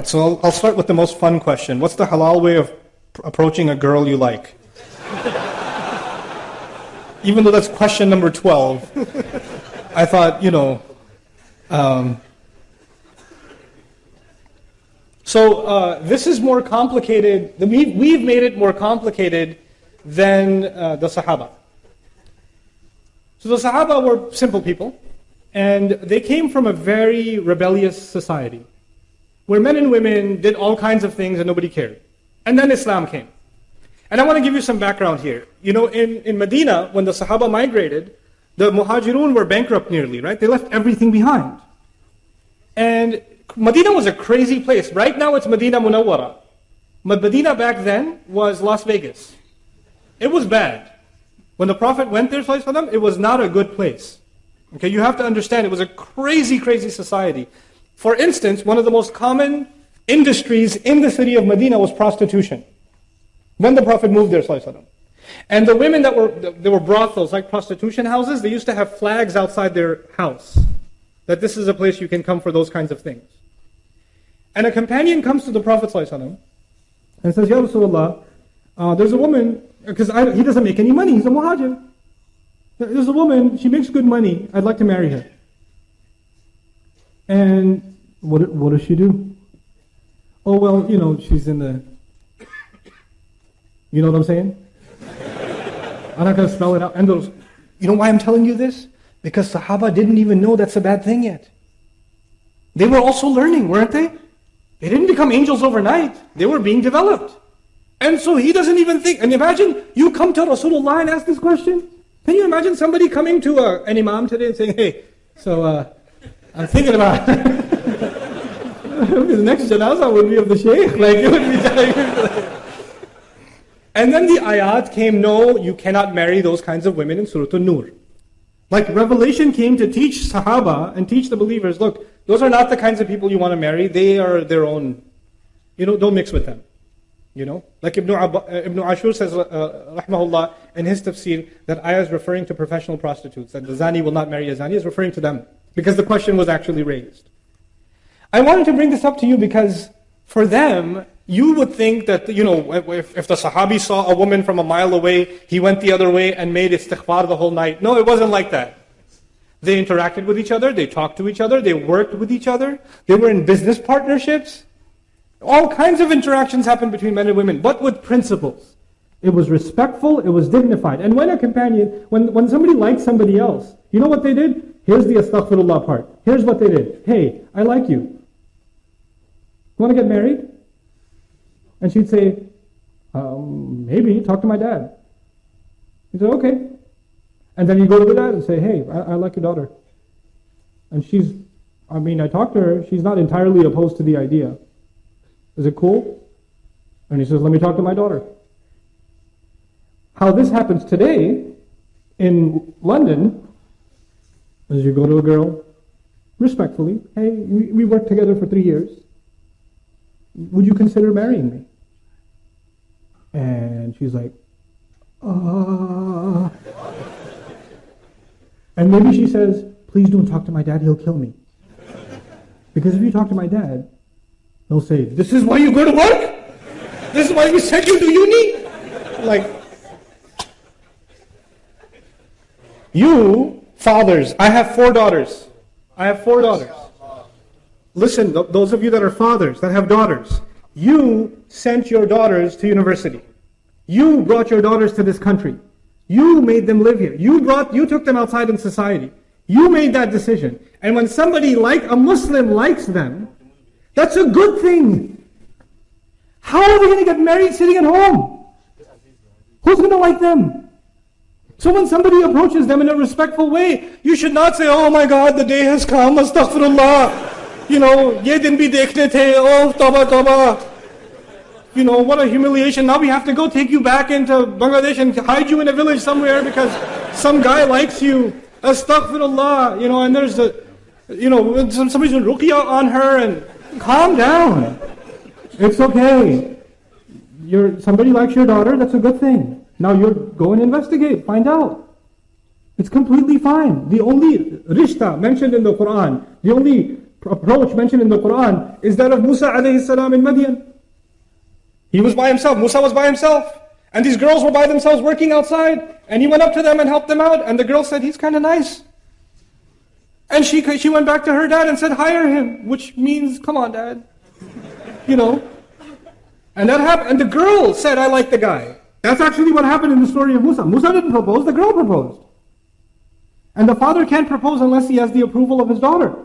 So I'll start with the most fun question. What's the halal way of approaching a girl you like? Even though that's question number 12, I thought, this is more complicated. We've made it more complicated than the Sahaba. So the Sahaba were simple people, and they came from a very rebellious society, where men and women did all kinds of things and nobody cared. And then Islam came. And I want to give you some background here. In Medina, when the Sahaba migrated, the Muhajirun were bankrupt nearly, right? They left everything behind. And Medina was a crazy place. Right now it's Medina Munawwara. But Medina back then was Las Vegas. It was bad. When the Prophet went there, it was not a good place. Okay, you have to understand, it was a crazy, crazy society. For instance, one of the most common industries in the city of Medina was prostitution. When the Prophet moved there, and the women that were brothels, like prostitution houses, they used to have flags outside their house, that this is a place you can come for those kinds of things. And a companion comes to the Prophet and says, Ya Rasulullah, there's a woman, because he doesn't make any money, he's a muhajir. There's a woman, she makes good money, I'd like to marry her. And what does she do? Oh, well, she's in the... You know what I'm saying? I'm not going to spell it out. And you know why I'm telling you this? Because Sahaba didn't even know that's a bad thing yet. They were also learning, weren't they? They didn't become angels overnight. They were being developed. And so he doesn't even think. And imagine you come to Rasulullah and ask this question. Can you imagine somebody coming to an imam today and saying, hey, I'm thinking about the next janazah would be of the shaykh. It would be And then the ayat came, no, you cannot marry those kinds of women in Surah An-Nur. Revelation came to teach Sahaba and teach the believers, look, those are not the kinds of people you want to marry. They are their own. Don't mix with them. Like Ibn Ashur says, rahmahullah, in his tafsir, that ayah is referring to professional prostitutes, that the zani will not marry a zani, is referring to them, because the question was actually raised. I wanted to bring this up to you because for them, you would think that, if the Sahabi saw a woman from a mile away, he went the other way and made istighfar the whole night. No, it wasn't like that. They interacted with each other, they talked to each other, they worked with each other, they were in business partnerships. All kinds of interactions happened between men and women, but with principles. It was respectful, it was dignified. And when a companion, when somebody liked somebody else, you know what they did? Here's the astaghfirullah part. Here's what they did. Hey, I like you. You want to get married? And she'd say, maybe, talk to my dad. He'd say, okay. And then you go to the dad and say, hey, I like your daughter. And I talked to her, she's not entirely opposed to the idea. Is it cool? And he says, let me talk to my daughter. How this happens today in London is you go to a girl, respectfully, hey, we worked together for 3 years. Would you consider marrying me? And she's like, And maybe she says, please don't talk to my dad, he'll kill me. Because if you talk to my dad, he'll say, this is why you go to work? This is why we sent you to uni? You, fathers, I have 4 daughters. Listen, those of you that are fathers, that have daughters, you sent your daughters to university. You brought your daughters to this country. You made them live here. You took them outside in society. You made that decision. And when somebody a Muslim likes them, that's a good thing. How are they going to get married sitting at home? Who's going to like them? So when somebody approaches them in a respectful way, you should not say, oh my God, the day has come, astaghfirullah. Ye din bhi dekhne the, oh tawbah, tawbah. What a humiliation. Now we have to go take you back into Bangladesh and hide you in a village somewhere because some guy likes you. Astaghfirullah. And there's somebody's doing ruqyah on her, and calm down. It's okay. Somebody likes your daughter, that's a good thing. Now go and investigate, find out. It's completely fine. The only rishta mentioned in the Quran, the only approach mentioned in the Quran is that of Musa alayhi salam in Madian. He was by himself, Musa was by himself. And these girls were by themselves working outside. And he went up to them and helped them out. And the girl said, he's kind of nice. And she went back to her dad and said, hire him. Which means, come on, dad. You know. And that happened. And the girl said, I like the guy. That's actually what happened in the story of Musa. Musa didn't propose, the girl proposed. And the father can't propose unless he has the approval of his daughter.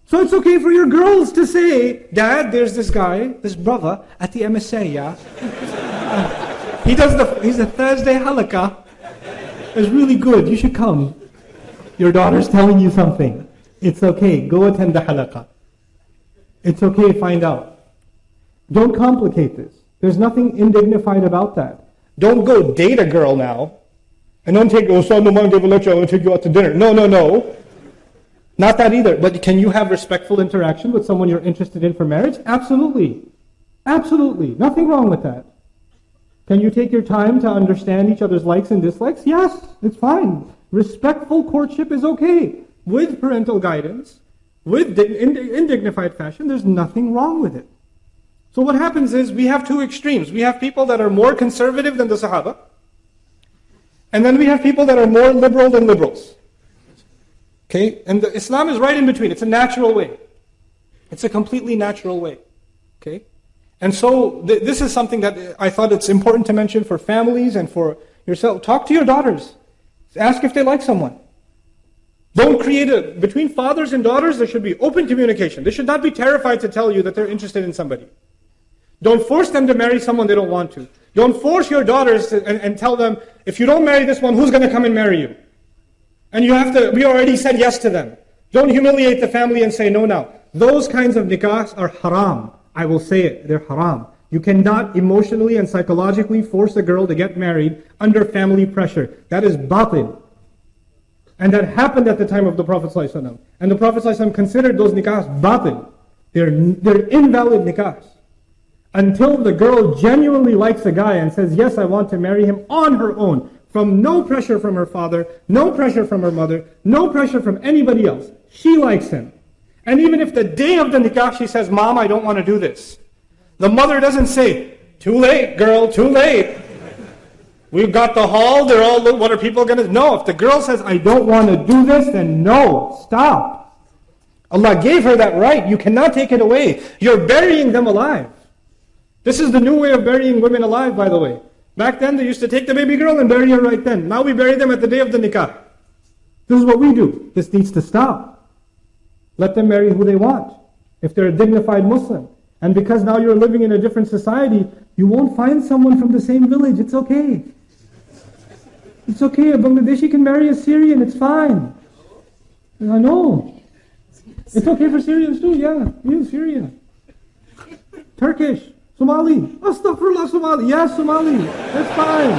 So it's okay for your girls to say, Dad, there's this guy, this brother at the MSA, yeah? He's a Thursday halakah. It's really good, you should come. Your daughter's telling you something. It's okay, go attend the halakah. It's okay, find out. Don't complicate this. There's nothing indignified about that. Don't go date a girl now. And don't take, Ust.Nouman gave a lecture, I want to take you out to dinner. No. Not that either. But can you have respectful interaction with someone you're interested in for marriage? Absolutely. Absolutely. Nothing wrong with that. Can you take your time to understand each other's likes and dislikes? Yes, it's fine. Respectful courtship is okay. With parental guidance, in dignified fashion, there's nothing wrong with it. So what happens is we have two extremes. We have people that are more conservative than the Sahaba. And then we have people that are more liberal than liberals. Okay? And Islam is right in between. It's a natural way. It's a completely natural way. Okay? And so this is something that I thought it's important to mention for families and for yourself. Talk to your daughters. Ask if they like someone. Don't create between fathers and daughters, there should be open communication. They should not be terrified to tell you that they're interested in somebody. Don't force them to marry someone they don't want to. Don't force your daughters and tell them, if you don't marry this one, who's going to come and marry you? And we already said yes to them. Don't humiliate the family and say no now. Those kinds of nikahs are haram. I will say it, they're haram. You cannot emotionally and psychologically force a girl to get married under family pressure. That is batil. And that happened at the time of the Prophet ﷺ. And the Prophet ﷺ considered those nikahs batil. They're invalid nikahs. Until the girl genuinely likes a guy and says, yes, I want to marry him on her own. From no pressure from her father, no pressure from her mother, no pressure from anybody else. She likes him. And even if the day of the nikah she says, Mom, I don't want to do this. The mother doesn't say, too late, girl, too late. We've got the hall, they're all, what are people going to... No, if the girl says, I don't want to do this, then no, stop. Allah gave her that right. You cannot take it away. You're burying them alive. This is the new way of burying women alive, by the way. Back then, they used to take the baby girl and bury her right then. Now we bury them at the day of the nikah. This is what we do. This needs to stop. Let them marry who they want, if they're a dignified Muslim. And because now you're living in a different society, you won't find someone from the same village. It's okay. It's okay. A Bangladeshi can marry a Syrian. It's fine. I know. It's okay for Syrians too. Yeah, Syria. Turkish. Somali. Astaghfirullah, Somali. Yes, Somali. That's fine.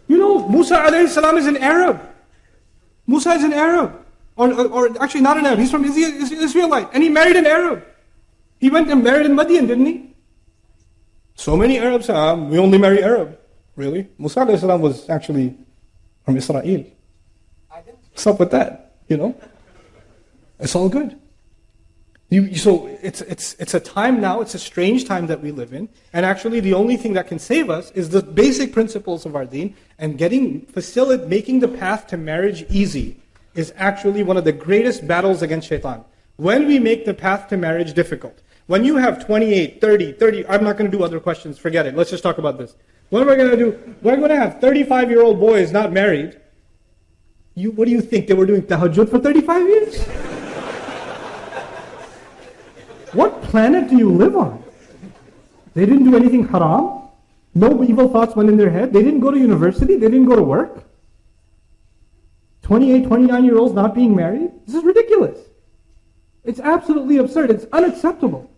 You know, Musa alayhi salam is an Arab. Musa is an Arab. Or actually not an Arab. He's from Israelite. And he married an Arab. He went and married in Madian, didn't he? So many Arabs say, we only marry Arab. Really? Musa alayhi salam was actually from Israel. What's up with that? It's all good. So it's a time now, it's a strange time that we live in, and actually the only thing that can save us is the basic principles of our deen, and making the path to marriage easy is actually one of the greatest battles against shaitan. When we make the path to marriage difficult, when you have 28, 30, I'm not going to do other questions, forget it, let's just talk about this. What am I going to do? We're going to have 35-year-old boys not married. What do you think, they were doing tahajjud for 35 years? What planet do you live on? They didn't do anything haram. No evil thoughts went in their head. They didn't go to university. They didn't go to work. 28, 29-year-olds not being married? This is ridiculous. It's absolutely absurd. It's unacceptable.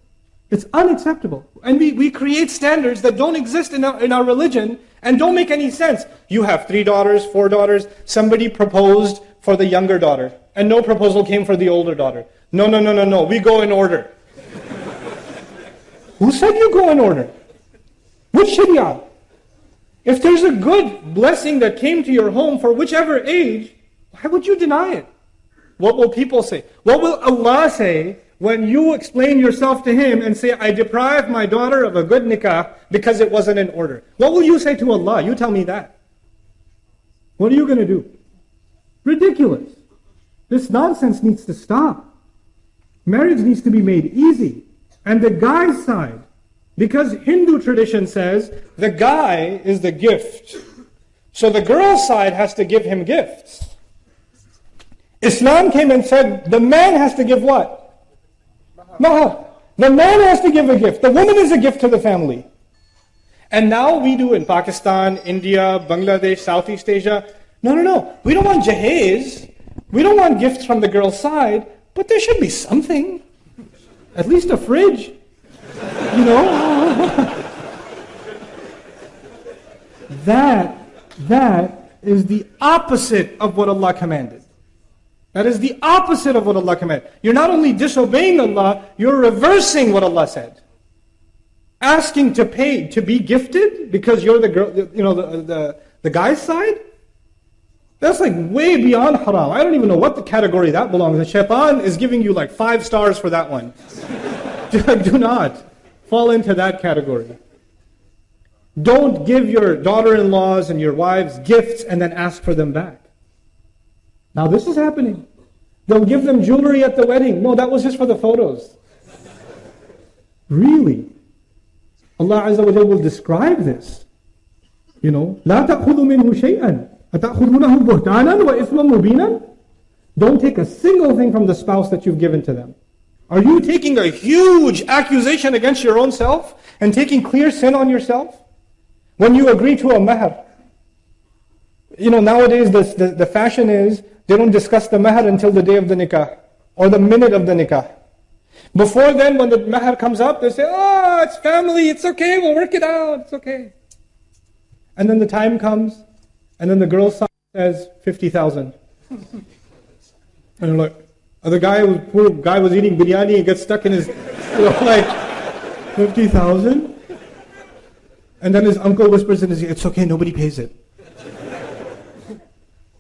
It's unacceptable. And we create standards that don't exist in our religion and don't make any sense. You have 3 daughters, 4 daughters. Somebody proposed for the younger daughter and no proposal came for the older daughter. No. We go in order. Who said you go in order? Which Sharia? If there's a good blessing that came to your home for whichever age, why would you deny it? What will people say? What will Allah say when you explain yourself to Him and say, I deprived my daughter of a good nikah because it wasn't in order? What will you say to Allah? You tell me that. What are you going to do? Ridiculous. This nonsense needs to stop. Marriage needs to be made easy. And the guy's side, because Hindu tradition says the guy is the gift. So the girl's side has to give him gifts. Islam came and said the man has to give what? Mahar. The man has to give a gift. The woman is a gift to the family. And now we do in Pakistan, India, Bangladesh, Southeast Asia. No. We don't want jahez. We don't want gifts from the girl's side. But there should be something. At least a fridge. You know? That is the opposite of what Allah commanded. That is the opposite of what Allah commanded. You're not only disobeying Allah, you're reversing what Allah said. Asking to pay, to be gifted because you're the girl, the guy's side? That's like way beyond haram. I don't even know what the category that belongs. The shaitan is giving you like 5 stars for that one. Do not fall into that category. Don't give your daughter-in-laws and your wives gifts and then ask for them back. Now this is happening. They'll give them jewelry at the wedding. No, that was just for the photos. Really? Allah Azza wa Jalla will describe this. لا تأخذوا منه شيئا أتأخذونه بهتانا وإثما مبينا. Don't take a single thing from the spouse that you've given to them. Are you taking a huge accusation against your own self and taking clear sin on yourself? When you agree to a mahar. Nowadays the fashion is they don't discuss the mahar until the day of the nikah or the minute of the nikah. Before then, when the mahar comes up, they say, oh, it's family, it's okay, we'll work it out, it's okay. And then the time comes, and then the girl's side says 50,000. And you're like, the poor guy was eating biryani and gets stuck in his, 50,000? And then his uncle whispers in his ear, it's okay, nobody pays it.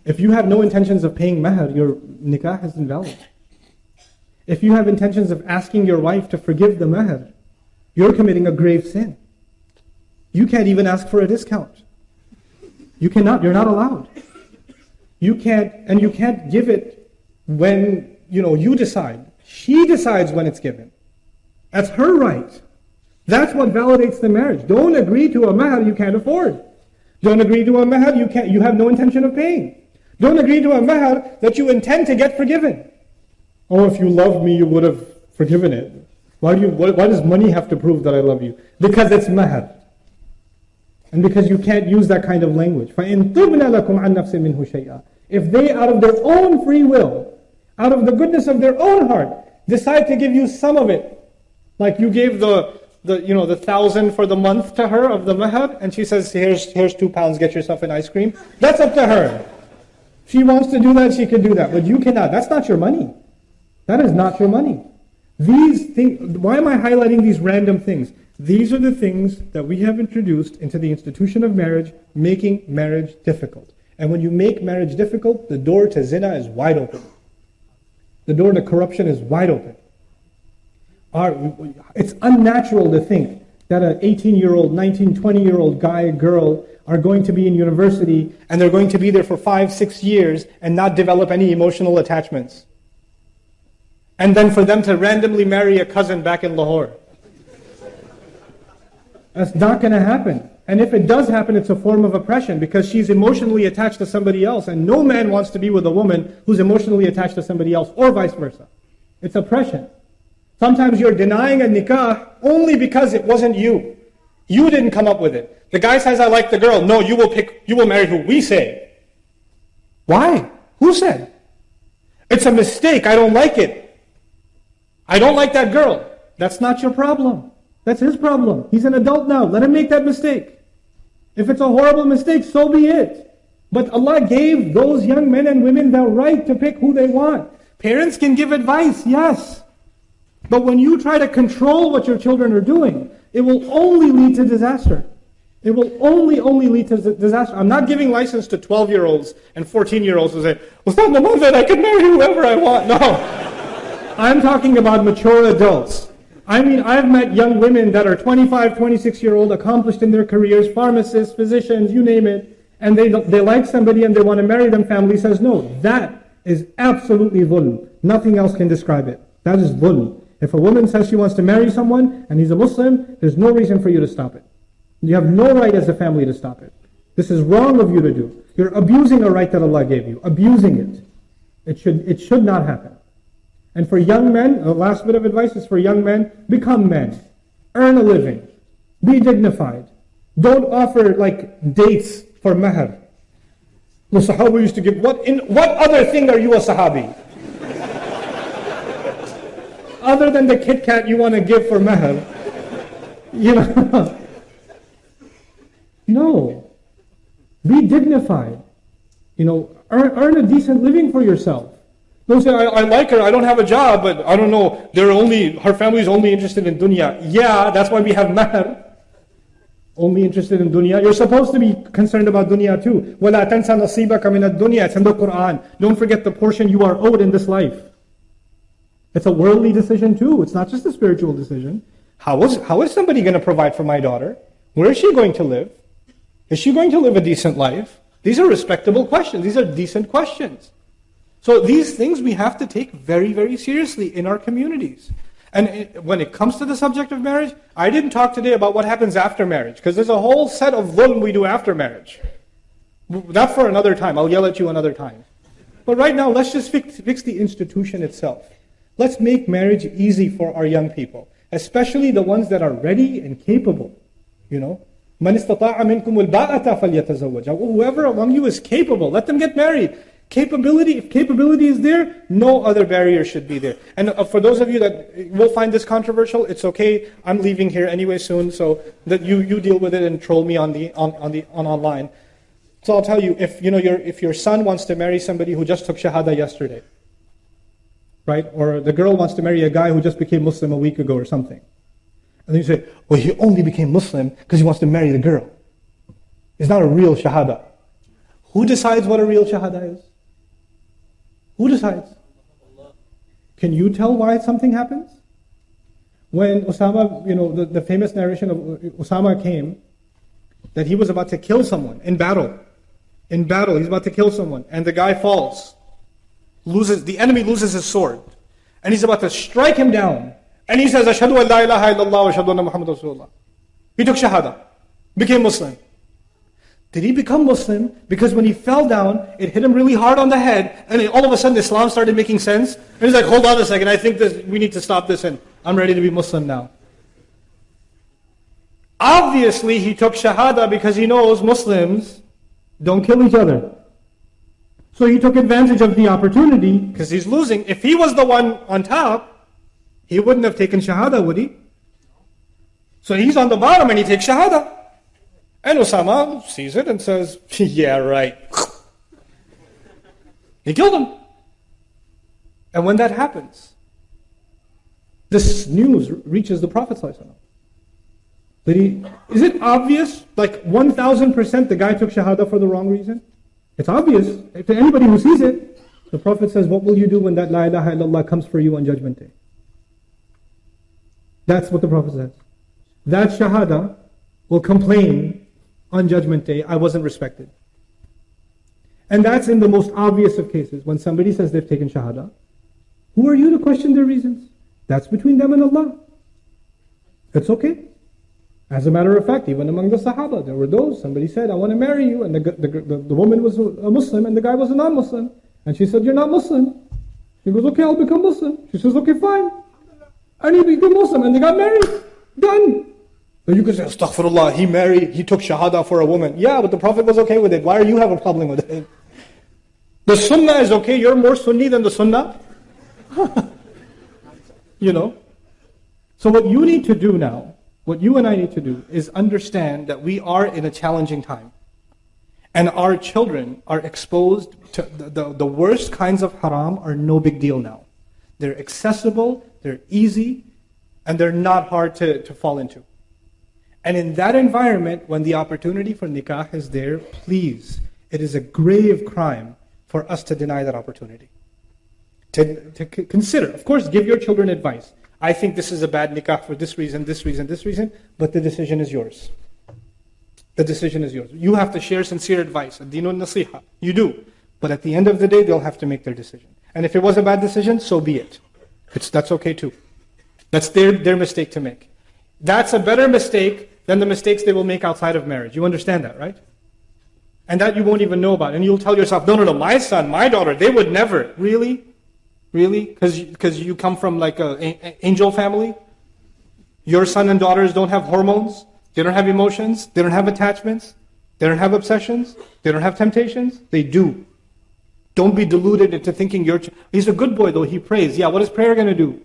If you have no intentions of paying mahar, your nikah is invalid. If you have intentions of asking your wife to forgive the mahar, you're committing a grave sin. You can't even ask for a discount. You cannot, you're not allowed. You can't give it when, you decide. She decides when it's given. That's her right. That's what validates the marriage. Don't agree to a mahar you can't afford. Don't agree to a mahar you have no intention of paying. Don't agree to a mahar that you intend to get forgiven. Oh, if you loved me, you would have forgiven it. Why does money have to prove that I love you? Because it's mahar. And because you can't use that kind of language. فَإِن طِبْنَ لَكُمْ عَنْ نَفْسٍ مِّنْهُ شَيْئًا. If they, out of their own free will, out of the goodness of their own heart, decide to give you some of it, like you gave the 1,000 for the month to her of the mahar, and she says, here's £2, get yourself an ice cream. That's up to her. She wants to do that, she can do that. But you cannot. That's not your money. That is not your money. These things, why am I highlighting these random things? These are the things that we have introduced into the institution of marriage, making marriage difficult. And when you make marriage difficult, the door to zina is wide open. The door to corruption is wide open. It's unnatural to think that an 18-year-old, 19, 20-year-old guy, girl are going to be in university and they're going to be there for 5-6 years and not develop any emotional attachments. And then for them to randomly marry a cousin back in Lahore. That's not going to happen. And if it does happen, it's a form of oppression because she's emotionally attached to somebody else, and no man wants to be with a woman who's emotionally attached to somebody else, or vice versa. It's oppression. Sometimes you're denying a nikah only because it wasn't you. You didn't come up with it. The guy says, I like the girl. No, you will marry who we say. Why? Who said? It's a mistake. I don't like it. I don't like that girl. That's not your problem. That's his problem. He's an adult now. Let him make that mistake. If it's a horrible mistake, so be it. But Allah gave those young men and women the right to pick who they want. Parents can give advice, yes. But when you try to control what your children are doing, it will only lead to disaster. It will only lead to disaster. I'm not giving license to 12-year-olds and 14-year-olds who say, Ust.Nouman said I can marry whoever I want. No. I'm talking about mature adults. I mean, I've met young women that are 25, 26-year-old, accomplished in their careers, pharmacists, physicians, you name it, and they like somebody and they want to marry them. Family says no. That is absolutely dhulm. Nothing else can describe it. That is dhulm. If a woman says she wants to marry someone and he's a Muslim, there's no reason for you to stop it. You have no right as a family to stop it. This is wrong of you to do. You're abusing a right that Allah gave you. Abusing it. It should not happen. And for young men, the last bit of advice is for young men, become men. Earn a living. Be dignified. Don't offer like dates for mahar. The Sahaba used to give, what other thing are you a Sahabi? Other than the Kit Kat you want to give for mahar. You know. No. Be dignified. You know, earn a decent living for yourself. Don't say, I like her, I don't have a job, but I don't know, her family's only interested in dunya. Yeah, that's why we have mahr. Only interested in dunya. You're supposed to be concerned about dunya too. وَلَا تَنْسَ نَصِيبَكَ مِنَ الدُّنْيَا. It's in the Quran. Don't forget the portion you are owed in this life. It's a worldly decision too. It's not just a spiritual decision. How is somebody going to provide for my daughter? Where is she going to live? Is she going to live a decent life? These are respectable questions. These are decent questions. So these things we have to take very, very seriously in our communities. And when it comes to the subject of marriage, I didn't talk today about what happens after marriage, because there's a whole set of dhulm we do after marriage. That for another time. I'll yell at you another time. But right now, let's just fix the institution itself. Let's make marriage easy for our young people, especially the ones that are ready and capable. You know, مَنِ اسْتَطَاعَ مِنْكُمُ الْبَاءَةَ فَلْيَتَزَوَّجْ. Whoever among you is capable, let them get married. If capability is there, no other barrier should be there. And for those of you that will find this controversial, it's okay. I'm leaving here anyway soon, so that you deal with it and troll me on online. So I'll tell you, if your son wants to marry somebody who just took shahada yesterday, right? Or the girl wants to marry a guy who just became Muslim a week ago or something. And then you say, well, he only became Muslim because he wants to marry the girl. It's not a real shahada. Who decides what a real shahada is? Who decides? Can you tell why something happens? When Osama, the famous narration of Osama came, that he was about to kill someone in battle. In battle, he's about to kill someone. And the guy falls. The enemy loses his sword. And he's about to strike him down. And he says, Ashhadu an la ilaha illallah wa ashhadu anna Muhammad Rasulullah. He took shahada. Became Muslim. Did he become Muslim because when he fell down, it hit him really hard on the head, and all of a sudden Islam started making sense? And he's like, hold on a second, I think we need to stop this, and I'm ready to be Muslim now. Obviously, he took shahada because he knows Muslims don't kill each other. So he took advantage of the opportunity because he's losing. If he was the one on top, he wouldn't have taken shahada, would he? So he's on the bottom and he takes shahada. And Osama sees it and says, yeah, right. He killed him. And when that happens, this news reaches the Prophet ﷺ. Is it obvious, like 1000% the guy took shahada for the wrong reason? It's obvious to anybody who sees it. The Prophet says, what will you do when that la ilaha illallah comes for you on Judgment Day? That's what the Prophet says. That shahada will complain on Judgment Day, I wasn't respected. And that's in the most obvious of cases. When somebody says they've taken shahada, who are you to question their reasons? That's between them and Allah. It's okay. As a matter of fact, even among the Sahaba, there were those, somebody said, I want to marry you, and the woman was a Muslim, and the guy was a non-Muslim. And she said, you're not Muslim. He goes, okay, I'll become Muslim. She says, okay, fine. And he became Muslim, and they got married. Done. So you could say, astaghfirullah, he took shahada for a woman. Yeah, but the Prophet was okay with it. Why do you have a problem with it? The sunnah is okay. You're more Sunni than the sunnah. So what you need to do now, what you and I need to do, is understand that we are in a challenging time. And our children are exposed to the worst kinds of haram are no big deal now. They're accessible, they're easy, and they're not hard to fall into. And in that environment, when the opportunity for nikah is there, please, it is a grave crime for us to deny that opportunity. To consider, of course, give your children advice. I think this is a bad nikah for this reason, this reason, this reason, but the decision is yours. The decision is yours. You have to share sincere advice. Ad-dinun nasiha. You do. But at the end of the day, they'll have to make their decision. And if it was a bad decision, so be it. That's okay too. That's their mistake to make. That's a better mistake than the mistakes they will make outside of marriage. You understand that, right? And that you won't even know about. And you'll tell yourself, no, my son, my daughter, they would never. Really? Really? Because you come from like an angel family? Your son and daughters don't have hormones? They don't have emotions? They don't have attachments? They don't have obsessions? They don't have temptations? They do. Don't be deluded into thinking he's a good boy though, he prays. Yeah, what is prayer going to do?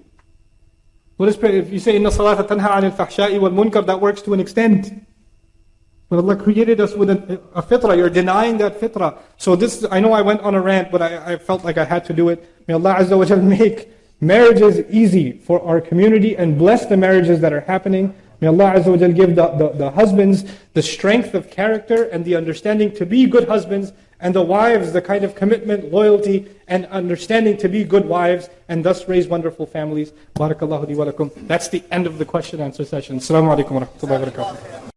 What is prayer? If you say, Inna salata tanha anil fahsha'i wal munkar, that works to an extent. But Allah created us with a fitrah. You're denying that fitrah. So this, I know I went on a rant, but I felt like I had to do it. May Allah Azza wa Jal make marriages easy for our community and bless the marriages that are happening. May Allah Azza wa Jal give the husbands the strength of character and the understanding to be good husbands, and the wives the kind of commitment, loyalty, and understanding to be good wives, and thus raise wonderful families. Barakallahu li wa lakum. That's the end of the question and answer session. Assalamu alaikum wa rahmatullahi wa barakatuh.